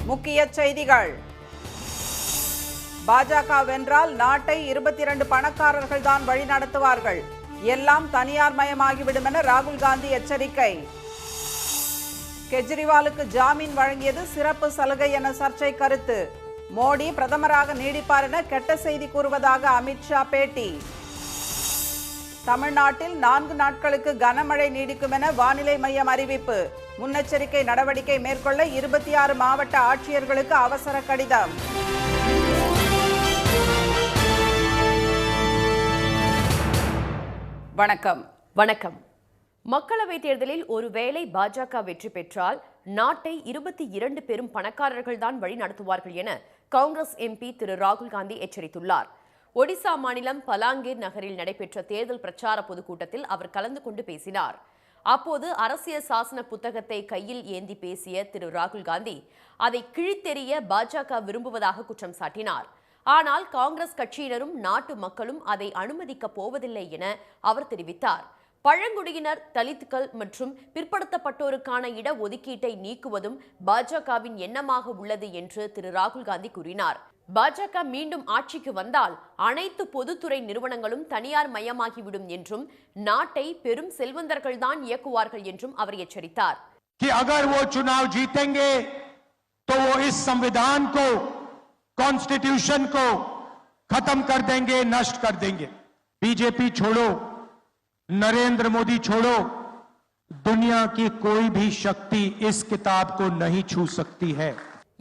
முக்கிய செய்திகள். பாஜக வென்றால் நாட்டை 22 பணக்காரர்கள் தான் வழிநடத்துவார்கள். எல்லாம் தனியார் மயமாகிவிடும் என ராகுல் காந்தி எச்சரிக்கை. கெஜ்ரிவாலுக்கு ஜாமீன் வழங்கியது சிறப்பு சலுகை என சர்ச்சை கருத்து. மோடி பிரதமராக நீடிப்பார் என கெட்ட செய்தி கூறுவதாக அமித்ஷா பேட்டி. தமிழ்நாட்டில் 4 நாட்களுக்கு கனமழை நீடிக்கும் என வானிலை மையம் அறிவிப்பு. முன்னெச்சரிக்கை நடவடிக்கை மேற்கொள்ள 26 மாவட்ட ஆட்சியர்களுக்கு அவசர கடிதம். வணக்கம். மக்களவைத் தேர்தலில் ஒருவேளை பாஜக வெற்றி பெற்றால் நாட்டை 22 பெரும் பணக்காரர்கள் தான் வழி நடத்துவார்கள் என காங்கிரஸ் எம்பி திரு ராகுல் காந்தி எச்சரித்துள்ளார். ஒடிசா மாநிலம் பலாங்கீர் நகரில் நடைபெற்ற தேர்தல் பிரச்சார பொதுக்கூட்டத்தில் அவர் கலந்து கொண்டு பேசினார். அப்போது அரசியல் சாசன புத்தகத்தை கையில் ஏந்தி பேசிய திரு ராகுல் காந்தி அதை கிழித்தெறிய பாஜக விரும்புவதாக குற்றம் சாட்டினார். ஆனால் காங்கிரஸ் கட்சியினரும் நாட்டு மக்களும் அதை அனுமதிக்கப் போவதில்லை என அவர் தெரிவித்தார். பழங்குடியினர், தலித்துகள் மற்றும் பிற்படுத்தப்பட்டோருக்கான இட ஒதுக்கீட்டை நீக்குவதும் பாஜகவின் எண்ணமாக உள்ளது என்று திரு ராகுல் காந்தி கூறினார். பாஜக மீண்டும் ஆட்சிக்கு வந்தால் அனைத்து பொதுத்துறை நிறுவனங்களும் தனியார் மயமாகிவிடும் என்றும் நாட்டை பெரும் செல்வந்தர்கள் தான் இயக்குவார்கள் என்றும் அவர் எச்சரித்தார். अगर वो चुनाव जीतेंगे तो वो इस संविधान को, कॉन्स्टिट्यूशन को खत्म कर देंगे, नष्ट कर देंगे. बीजेपी छोड़ो, नरेंद्र मोदी छोड़ो, दुनिया की कोई भी शक्ति इस किताब को नहीं छू सकती है.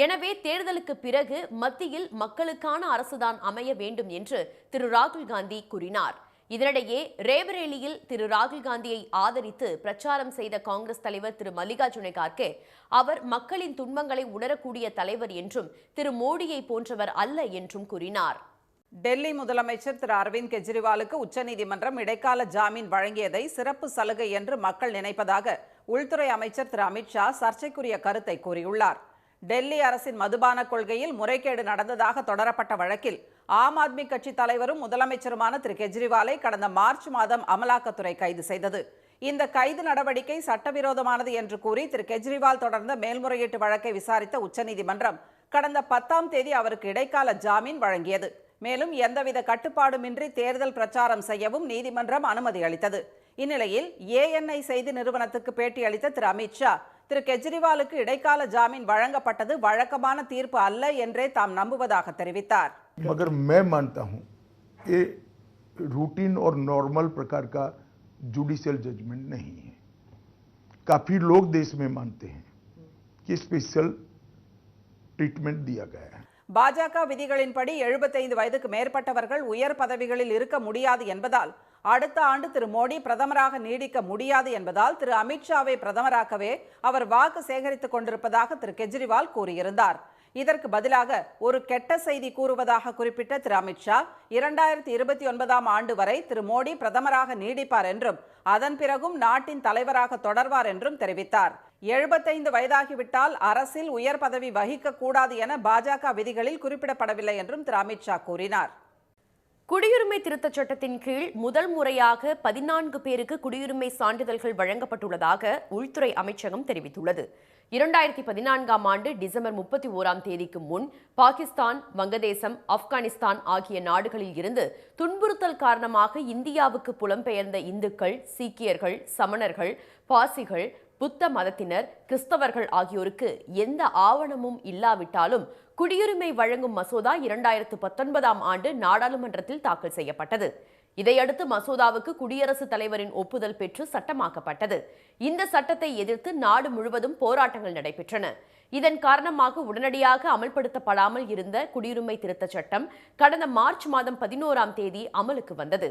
எனவே தேர்தலுக்கு பிறகு மத்தியில் மக்களுக்கான அரசுதான் அமைய வேண்டும் என்று திரு ராகுல் காந்தி கூறினார். இதனிடையே ரேபரேலியில் திரு ராகுல் காந்தியை ஆதரித்து பிரச்சாரம் செய்த காங்கிரஸ் தலைவர் திரு மல்லிகார்ஜுன கார்கே அவர் மக்களின் துன்பங்களை உணரக்கூடிய தலைவர் என்றும் திரு மோடியை போன்றவர் அல்ல என்றும் கூறினார். டெல்லி முதலமைச்சர் திரு அரவிந்த் கெஜ்ரிவாலுக்கு உச்சநீதிமன்றம் இடைக்கால ஜாமீன் வழங்கியதை சிறப்பு சலுகை என்று மக்கள் நினைப்பதாக உள்துறை அமைச்சர் திரு அமித்ஷா சர்ச்சைக்குரிய கருத்தை கூறியுள்ளார். டெல்லி அரசின் மதுபான கொள்கையில் முறைகேடு நடந்ததாக தொடரப்பட்ட வழக்கில் ஆம் ஆத்மி கட்சி தலைவரும் முதலமைச்சருமான திரு கெஜ்ரிவாலை கடந்த மார்ச் மாதம் அமலாக்கத்துறை கைது செய்தது. இந்த கைது நடவடிக்கை சட்டவிரோதமானது என்று கூறி திரு கெஜ்ரிவால் தொடர்ந்த மேல்முறையீட்டு வழக்கை விசாரித்த உச்சநீதிமன்றம் கடந்த 10ஆம் தேதி அவருக்கு இடைக்கால ஜாமீன் வழங்கியது. மேலும் எந்தவித கட்டுப்பாடுமின்றி தேர்தல் பிரச்சாரம் செய்யவும் நீதிமன்றம் அனுமதி அளித்தது. இந்நிலையில் ANI செய்தி நிறுவனத்துக்கு பேட்டியளித்த திரு அமித்ஷா திரு கெஜ்ரிவாலுக்கு இடைக்கால ஜாமீன் வழங்கப்பட்டது வழக்கமான தீர்ப்பு அல்ல என்றே தாம் நம்புவதாக தெரிவித்தார். मगर मैं मानता हूं ये रूटीन और नॉर्मल प्रकार का जुडिशियल जजमेंट नहीं है. काफी लोग देश में मानते हैं कि स्पेशल ट्रीटमेंट दिया गया है. பாஜக விதிகளின்படி 75 வயதுக்கு மேற்பட்டவர்கள் உயர் பதவிகளில் இருக்க முடியாது என்பதால் அடுத்த ஆண்டு திரு மோடி பிரதமராக நீடிக்க முடியாது என்பதால் திரு அமித்ஷாவை பிரதமராக்கவே அவர் வாக்கு சேகரித்துக் கொண்டிருப்பதாக திரு கெஜ்ரிவால் கூறியிருந்தார். இதற்கு பதிலாக ஒரு கெட்ட செய்தி கூறுவதாக குறிப்பிட்ட திரு அமித்ஷா 2029ஆம் ஆண்டு வரை திரு மோடி பிரதமராக நீடிப்பார் என்றும் அதன் பிறகும் நாட்டின் தலைவராக தொடர்வார் என்றும் தெரிவித்தார். 75 வயதாகிவிட்டால் அரசில் உயர் பதவி வகிக்க கூடாது என பாஜக விதிகளில் குறிப்பிடப்படவில்லை என்றும் திரு அமித்ஷா கூறினார். குடியுரிமை திருத்தச் சட்டத்தின் கீழ் முதல் முறையாக 14 பேருக்கு குடியுரிமை சான்றிதழ்கள் வழங்கப்பட்டுள்ளதாக உள்துறை அமைச்சகம் தெரிவித்துள்ளது. 2014ஆம் ஆண்டு டிசம்பர் 31ஆம் தேதிக்கு முன் பாகிஸ்தான், வங்கதேசம், ஆப்கானிஸ்தான் ஆகிய நாடுகளில் இருந்து துன்புறுத்தல் காரணமாக இந்தியாவுக்கு புலம்பெயர்ந்த இந்துக்கள், சீக்கியர்கள், சமணர்கள், பாசிகள், புத்த மதத்தினர், கிறிஸ்தவர்கள் ஆகியோருக்கு எந்த ஆவணமும் இல்லாவிட்டாலும் குடியுரிமை வழங்கும் மசோதா 2019ஆம் ஆண்டு நாடாளுமன்றத்தில் தாக்கல் செய்யப்பட்டது. இதையடுத்து மசோதாவுக்கு குடியரசுத் தலைவரின் ஒப்புதல் பெற்று சட்டமாக்கப்பட்டது. இந்த சட்டத்தை எதிர்த்து நாடு முழுவதும் போராட்டங்கள் நடைபெற்றன. இதன் காரணமாக உடனடியாக அமல்படுத்தப்படாமல் இருந்த குடியுரிமை திருத்தச் சட்டம் கடந்த மார்ச் மாதம் 11ஆம் தேதி அமலுக்கு வந்தது.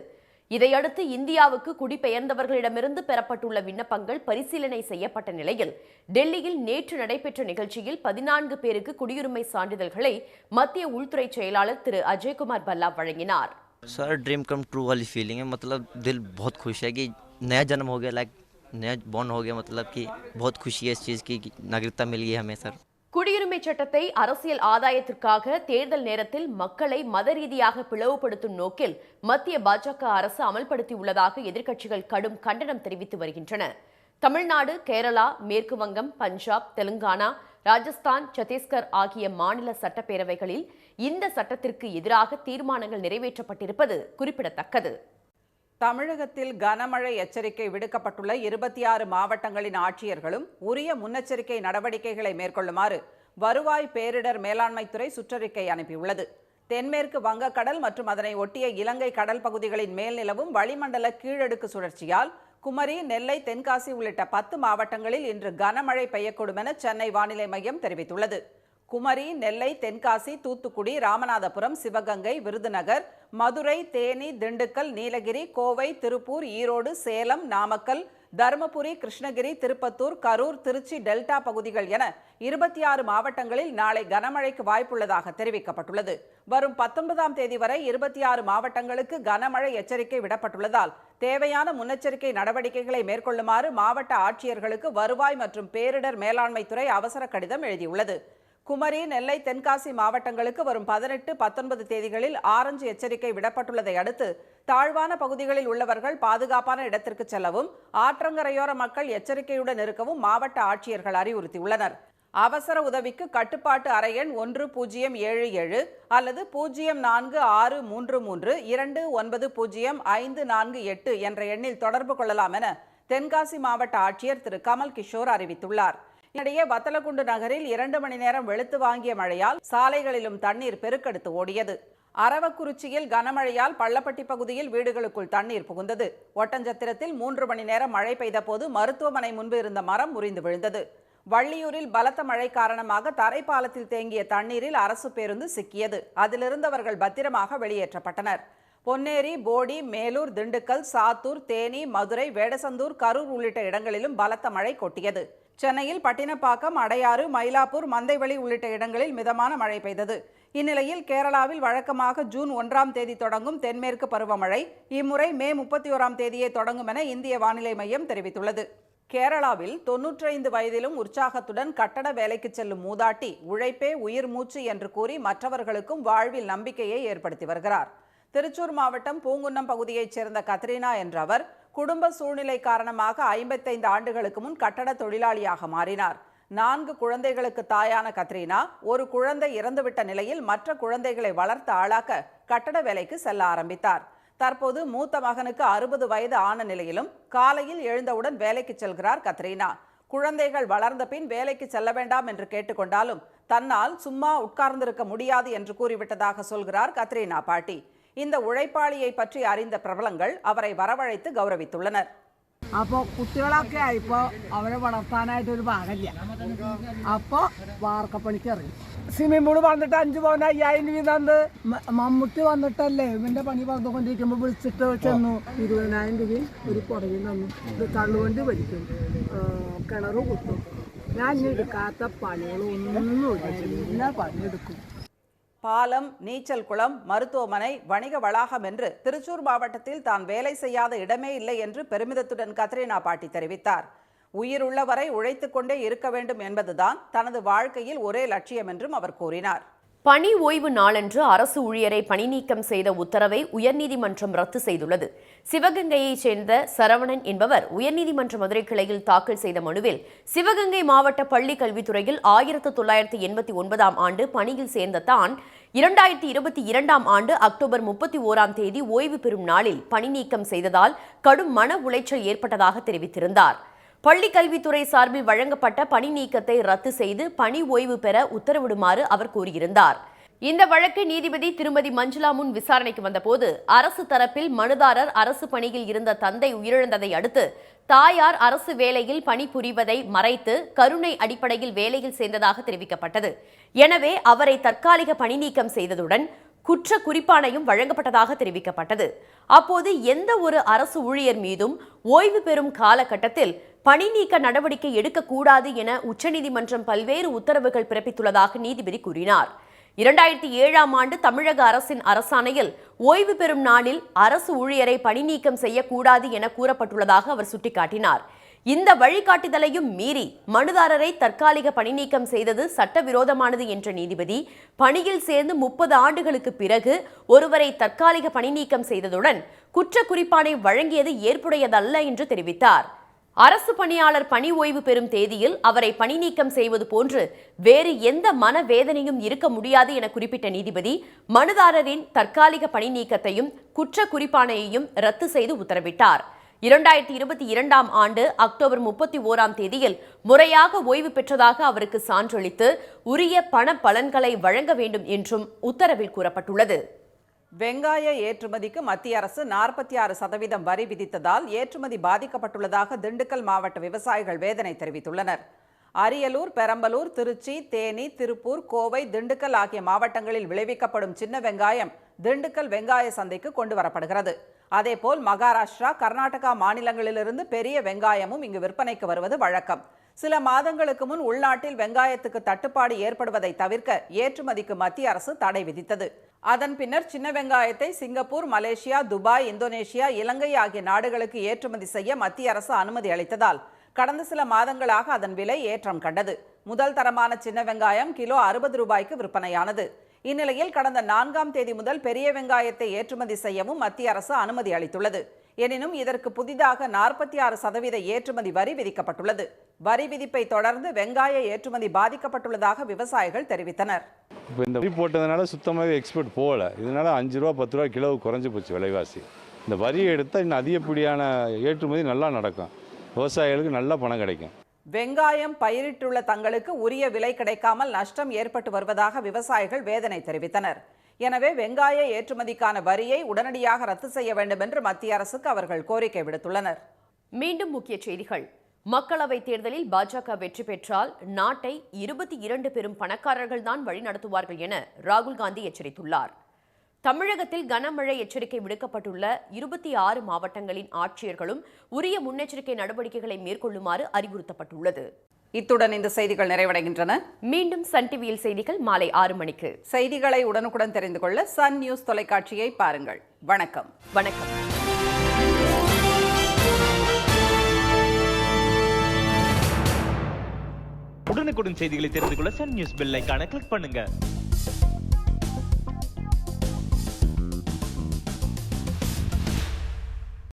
இதையடுத்து இந்தியாவுக்கு குடிபெயர்ந்தவர்களிடமிருந்து பெறப்பட்டுள்ள விண்ணப்பங்கள் பரிசீலனை செய்யப்பட்ட நிலையில் டெல்லியில் நேற்று நடைபெற்ற நிகழ்ச்சியில் 14 பேருக்கு குடியுரிமை சான்றிதழ்களை மத்திய உள்துறை செயலாளர் திரு அஜய்குமார் பல்லா வழங்கினார். सर ड्रीम कम ट्रू वाली फीलिंग है. मतलब दिल बहुत खुश है कि नया जन्म हो गया, लाइक नया बॉर्न हो गया. मतलब कि बहुत खुशी है इस चीज़ की नागरिकता मिल गई हमें सर. குடியுரிமை சட்டத்தை அரசியல் ஆதாயத்திற்காக தேர்தல் நேரத்தில் மக்களை மத ரீதியாக பிளவுபடுத்தும் நோக்கில் மத்திய பாஜக அரசு அமல்படுத்தியுள்ளதாக எதிர்க்கட்சிகள் கடும் கண்டனம் தெரிவித்து வருகின்றன. தமிழ்நாடு, கேரளா, மேற்கு வங்கம், பஞ்சாப், தெலுங்கானா, ராஜஸ்தான், சத்தீஸ்கர் ஆகிய மாநில சட்டப்பேரவைகளில் இந்த சட்டத்திற்கு எதிராக தீர்மானங்கள் நிறைவேற்றப்பட்டிருப்பது குறிப்பிடத்தக்கது. தமிழகத்தில் கனமழை எச்சரிக்கை விடுக்கப்பட்டுள்ள 26 மாவட்டங்களின் ஆட்சியர்களும் உரிய முன்னெச்சரிக்கை நடவடிக்கைகளை மேற்கொள்ளுமாறு வருவாய் பேரிடர் மேலாண்மைத்துறை சுற்றறிக்கை அனுப்பியுள்ளது. தென்மேற்கு வங்கக்கடல் மற்றும் அதனை ஒட்டிய இலங்கை கடல் பகுதிகளின் மேல் நிலவும் வளிமண்டல கீழடுக்கு சுழற்சியால் குமரி, நெல்லை, தென்காசி உள்ளிட்ட 10 மாவட்டங்களில் இன்று கனமழை பெய்யக்கூடும் என சென்னை வானிலை மையம் தெரிவித்துள்ளது. குமரி, நெல்லை, தென்காசி, தூத்துக்குடி, ராமநாதபுரம், சிவகங்கை, விருதுநகர், மதுரை, தேனி, திண்டுக்கல், நீலகிரி, கோவை, திருப்பூர், ஈரோடு, சேலம், நாமக்கல், தருமபுரி, கிருஷ்ணகிரி, திருப்பத்தூர், கரூர், திருச்சி டெல்டா பகுதிகள் என 26 மாவட்டங்களில் நாளை கனமழைக்கு வாய்ப்புள்ளதாக தெரிவிக்கப்பட்டுள்ளது. வரும் 19ஆம் தேதி வரை 26 மாவட்டங்களுக்கு கனமழை எச்சரிக்கை விடப்பட்டுள்ளதால் தேவையான முன்னெச்சரிக்கை நடவடிக்கைகளை மேற்கொள்ளுமாறு மாவட்ட ஆட்சியர்களுக்கு வருவாய் மற்றும் பேரிடர் மேலாண்மைத்துறை அவசர கடிதம் எழுதியுள்ளது. குமரி, நெல்லை, தென்காசி மாவட்டங்களுக்கு வரும் 18, 19 தேதிகளில் ஆரஞ்சு எச்சரிக்கை விடப்பட்டுள்ளதை அடுத்து தாழ்வான பகுதிகளில் உள்ளவர்கள் பாதுகாப்பான இடத்திற்கு செல்லவும், ஆற்றங்கரையோர மக்கள் எச்சரிக்கையுடன் இருக்கவும் மாவட்ட ஆட்சியர்கள் அறிவுறுத்தியுள்ளனர். அவசர உதவிக்கு கட்டுப்பாட்டு அறை எண் 1077 அல்லது 046332905448 என்ற எண்ணில் தொடர்பு கொள்ளலாம் என தென்காசி மாவட்ட ஆட்சியர் திரு கமல் கிஷோர் அறிவித்துள்ளார். இதனிடையே வத்தலக்குண்டு நகரில் 2 மணி நேரம் வெளுத்து வாங்கிய மழையால் சாலைகளிலும் தண்ணீர் பெருக்கெடுத்து ஓடியது. அரவக்குறிச்சியில் கனமழையால் பள்ளப்பட்டி பகுதியில் வீடுகளுக்குள் தண்ணீர் புகுந்தது. ஒட்டஞ்சத்திரத்தில் 3 மணி நேரம் மழை பெய்த போது மருத்துவமனை முன்பு இருந்த மரம் முறிந்து விழுந்தது. வள்ளியூரில் பலத்த மழை காரணமாக தரைப்பாலத்தில் தேங்கிய தண்ணீரில் அரசு பேருந்து சிக்கியது. அதிலிருந்தவர்கள் பத்திரமாக வெளியேற்றப்பட்டனர். பொன்னேரி, போடி, மேலூர், திண்டுக்கல், சாத்தூர், தேனி, மதுரை, வேடசந்தூர், கரூர் உள்ளிட்ட இடங்களிலும் பலத்த மழை கொட்டியது. சென்னையில் பட்டினப்பாக்கம், அடையாறு, மயிலாப்பூர், மந்தைவெளி உள்ளிட்ட இடங்களில் மிதமான மழை பெய்தது. இந்நிலையில் கேரளாவில் வழக்கமாக ஜூன் 1ஆம் தேதி தொடங்கும் தென்மேற்கு பருவமழை இம்முறை மே 31ஆம் தேதியே தொடங்கும் என இந்திய வானிலை மையம் தெரிவித்துள்ளது. கேரளாவில் 95 வயதிலும் உற்சாகத்துடன் கட்டட வேலைக்கு செல்லும் மூதாட்டி உழைப்பே உயிர் மூச்சு என்று கூறி மற்றவர்களுக்கும் வாழ்வில் நம்பிக்கையை ஏற்படுத்தி வருகிறார். திருச்சூர் மாவட்டம் பூங்குன்னம் பகுதியைச் சேர்ந்த கத்ரீனா என்றவர் குடும்ப சூழ்நிலை காரணமாக 55 ஆண்டுகளுக்கு முன் கட்டட தொழிலாளியாக மாறினார். 4 குழந்தைகளுக்கு தாயான கத்ரீனா ஒரு குழந்தை இறந்துவிட்ட நிலையில் மற்ற குழந்தைகளை வளர்த்து ஆளாக்க கட்டட வேலைக்கு செல்ல ஆரம்பித்தார். தற்போது மூத்த மகனுக்கு 60 வயது ஆன நிலையிலும் காலையில் எழுந்தவுடன் வேலைக்கு செல்கிறார் கத்ரீனா. குழந்தைகள் வளர்ந்த பின் வேலைக்கு செல்ல வேண்டாம் என்று கேட்டுக்கொண்டாலும் தன்னால் சும்மா உட்கார்ந்திருக்க முடியாது என்று கூறிவிட்டதாக சொல்கிறார் கத்ரீனா பாட்டி. இந்த உழைப்பாளியை பற்றி அறிந்த பிரபலங்கள் அவரை வரவழைத்து கௌரவித்துள்ளனர். അപ്പോൾ കുട്ടികളൊക്കെ ആയിപ്പോൾ അവരെ വളർത്താനായിട്ടൊരു ഭാഗമില്ല. അപ്പോൾ വാർക്കപ്പണിക്ക് ഇറങ്ങി. സ്വിമ്മിംഗ് പൂള് വന്നിട്ട് 5 പവൻ 5000 രൂപ തന്ന് മമ്മൂട്ടി വന്നിട്ടല്ലേ ഇവൻ്റെ പണി പറഞ്ഞുകൊണ്ടിരിക്കുമ്പോൾ വിളിച്ചിട്ട് ചെന്നു 20,000 രൂപയും ഒരു പുറകിൽ തന്നു. ഇത് തള്ളുകൊണ്ട് വലിക്കും, കിണർ കുത്തും. ഞാൻ എടുക്കാത്ത പണികളൊന്നുമില്ല, എല്ലാ പണിയെടുക്കും. பாலம், நீச்சல் குளம், மருத்துவமனை, வணிக வளாகம் என்று திருச்சூர் மாவட்டத்தில் தான் வேலை செய்யாத இடமே இல்லை என்று பெருமிதத்துடன் கத்ரீனா பாட்டி தெரிவித்தார். உயிருள்ளவரை உழைத்துக் கொண்டே இருக்க வேண்டும் என்பதுதான் தனது வாழ்க்கையில் ஒரே லட்சியம் என்றும் அவர் கூறினார். பணி ஓய்வு நாளன்று அரசு ஊழியரை பணி நீக்கம் செய்த உத்தரவை உயர்நீதிமன்றம் ரத்து செய்துள்ளது. சிவகங்கையைச் சேர்ந்த சரவணன் என்பவர் உயர்நீதிமன்ற மதுரை கிளையில் தாக்கல் செய்த மனுவில் சிவகங்கை மாவட்ட பள்ளி கல்வித்துறையில் 1989ஆம் ஆண்டு பணியில் சேர்ந்த தான் 2022ஆம் ஆண்டு அக்டோபர் 31ஆம் தேதி ஓய்வு பெறும் நாளில் பணி நீக்கம் செய்ததால் கடும் மன உளைச்சல் ஏற்பட்டதாக தெரிவித்திருந்தார். பள்ளி கல்வித்துறை சார்பில் வழங்கப்பட்ட பணி நீக்கத்தை ரத்து செய்து பணி ஓய்வு பெற உத்தரவிடுமாறு அவர் கூறியிருந்தார். இந்த வழக்கு நீதிபதி திருமதி மஞ்சுளா முன் விசாரணைக்கு வந்தபோது அரசு தரப்பில் மனுதாரர் அரசு பணியில் இருந்த தந்தை உயிரிழந்ததை அடுத்து தாயார் அரசு வேலையில் பணிபுரிவதை மறைத்து கருணை அடிப்படையில் வேலையில் சேர்ந்ததாக தெரிவிக்கப்பட்டது. எனவே அவரை தற்காலிக பணி நீக்கம் செய்ததுடன் குற்ற குறிப்பாணையும் வழங்கப்பட்டதாக தெரிவிக்கப்பட்டது. அப்போது எந்த ஒரு அரசு ஊழியர் மீதும் ஓய்வு பெறும் காலகட்டத்தில் பணி நீக்க நடவடிக்கை எடுக்கக்கூடாது என உச்சநீதிமன்றம் பல்வேறு உத்தரவுகள் பிறப்பித்துள்ளதாக நீதிபதி கூறினார். 2007ஆம் ஆண்டு தமிழக அரசின் அரசாணையில் ஓய்வு பெறும் நாளில் அரசு ஊழியரை பணி நீக்கம் செய்யக்கூடாது என கூறப்பட்டுள்ளதாக அவர் சுட்டிக்காட்டினார். இந்த வழிகாட்டுதலையும் மீறி மனுதாரரை தற்காலிக பணி நீக்கம் செய்தது சட்டவிரோதமானது என்ற நீதிபதி பணியில் சேர்ந்து 30 ஆண்டுகளுக்கு பிறகு ஒருவரை தற்காலிக பணி நீக்கம் செய்ததுடன் குற்ற குறிப்பாணை வழங்கியது ஏற்புடையதல்ல என்று தெரிவித்தார். அரசு பணியாளர் பணி ஓய்வு பெறும் தேதியில் அவரை பணி நீக்கம் செய்வது போன்று வேறு எந்த மனவேதனையும் இருக்க முடியாது என குறிப்பிட்ட நீதிபதி மனுதாரரின் தற்காலிக பணி நீக்கத்தையும் குற்ற குறிப்பாணையையும் ரத்து செய்து உத்தரவிட்டார். 2022ஆம் ஆண்டு அக்டோபர் 31ஆம் தேதியில் முறையாக ஓய்வு பெற்றதாக அவருக்கு சான்றளித்து உரிய பண பலன்களை வழங்க வேண்டும் என்றும் உத்தரவில் கூறப்பட்டுள்ளது. வெங்காய ஏற்றுமதிக்கு மத்திய அரசு 46% வரி விதித்ததால் ஏற்றுமதி பாதிக்கப்பட்டுள்ளதாக திண்டுக்கல் மாவட்ட விவசாயிகள் வேதனை தெரிவித்துள்ளனர். அரியலூர், பெரம்பலூர், திருச்சி, தேனி, திருப்பூர், கோவை, திண்டுக்கல் ஆகிய மாவட்டங்களில் விளைவிக்கப்படும் சின்ன வெங்காயம் திண்டுக்கல் வெங்காய சந்தைக்கு கொண்டு வரப்படுகிறது. அதேபோல் மகாராஷ்டிரா, கர்நாடகா மாநிலங்களிலிருந்து பெரிய வெங்காயமும் இங்கு விற்பனைக்கு வருவது வழக்கம். சில மாதங்களுக்கு முன் உள்நாட்டில் வெங்காயத்துக்கு தட்டுப்பாடு ஏற்படுவதை தவிர்க்க ஏற்றுமதிக்கு மத்திய அரசு தடை விதித்தது. அதன் பின்னர் சின்ன வெங்காயத்தை சிங்கப்பூர், மலேசியா, துபாய், இந்தோனேஷியா, இலங்கை ஆகிய நாடுகளுக்கு ஏற்றுமதி செய்ய மத்திய அரசு அனுமதி அளித்ததால் கடந்த சில மாதங்களாக அதன் விலை ஏற்றம் கண்டது. முதல் தரமான சின்ன வெங்காயம் கிலோ 60 ரூபாய்க்கு விற்பனையானது. இந்நிலையில் கடந்த 4ஆம் தேதி முதல் பெரிய வெங்காயத்தை ஏற்றுமதி செய்யவும் மத்திய அரசு அனுமதி அளித்துள்ளது. எனினும் இதற்கு புதிதாக 46% ஏற்றுமதி வரி விதிக்கப்பட்டுள்ளது. வரி விதிப்பை தொடர்ந்து வெங்காய ஏற்றுமதி பாதிக்கப்பட்டுள்ளதாக விவசாயிகள் தெரிவித்தனர். இப்போ இந்த வரி போட்டதுனால சுத்தமாகவே எக்ஸ்போர்ட் போகலை. இதனால 5 ரூபா 10 ரூபா கிலோ குறைஞ்சி போச்சு விலைவாசி. இந்த வரியை எடுத்தால் இன்னும் அதிகப்படியான ஏற்றுமதி நல்லா நடக்கும், விவசாயிகளுக்கு நல்ல பணம் கிடைக்கும். வெங்காயம் பயிரிட்டுள்ள தங்களுக்கு உரிய விலை கிடைக்காமல் நஷ்டம் ஏற்பட்டு வருவதாக விவசாயிகள் வேதனை தெரிவித்தனர். எனவே வெங்காய ஏற்றுமதிக்கான வரியை உடனடியாக ரத்து செய்ய வேண்டும் என்று மத்திய அரசுக்கு அவர்கள் கோரிக்கை விடுத்துள்ளனர். மீண்டும் முக்கிய செய்திகள். மக்களவைத் தேர்தலில் பாஜக வெற்றி பெற்றால் நாட்டை 22 பெரும் பணக்காரர்கள் தான் வழிநடத்துவார்கள் என ராகுல் காந்தி எச்சரித்துள்ளார். தமிழகத்தில் கனமழை எச்சரிக்கை விடுக்கப்பட்டுள்ள 26 மாவட்டங்களின் ஆட்சியர்களும் உரிய முன்னெச்சரிக்கை நடவடிக்கைகளை மேற்கொள்ளுமாறு அறிவுறுத்தப்பட்டுள்ளது. இத்துடன் இந்த செய்திகள் நிறைவடைகின்றன. மீண்டும் சன் டிவியில் செய்திகள் மாலை 6 மணிக்கு. செய்திகளை உடனுக்குடன் தெரிந்து கொள்ள சன் நியூஸ் தொலைக்காட்சியை பாருங்கள். வணக்கம். வணக்கம். உடனுக்குடன் செய்திகளை தெரிந்து கொள்ள சன் நியூஸ் பெல் ஐகானை கிளிக் பண்ணுங்க.